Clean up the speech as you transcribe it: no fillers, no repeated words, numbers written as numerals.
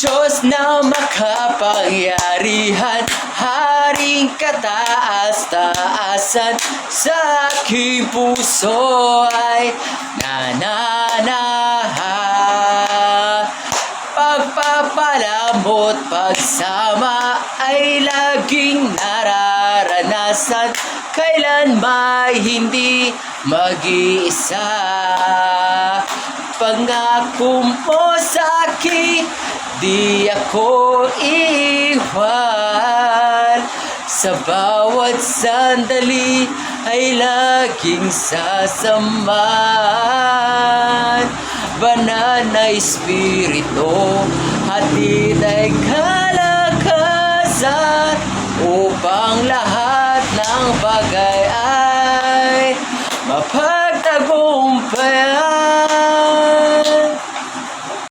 Diyos na makapangyarihan, Haring kataas-taasan, sa aking puso ay nananahan. Pagpapalamot, pagsama ay laging nararanasan, kailan may hindi mag-iisa. Pangako mo sa'kin, di ako iwan. Sa bawat sandali ay laging sasamahan. Banal na Espiritu, hatid ay kalakasan, upang lahat ng bagay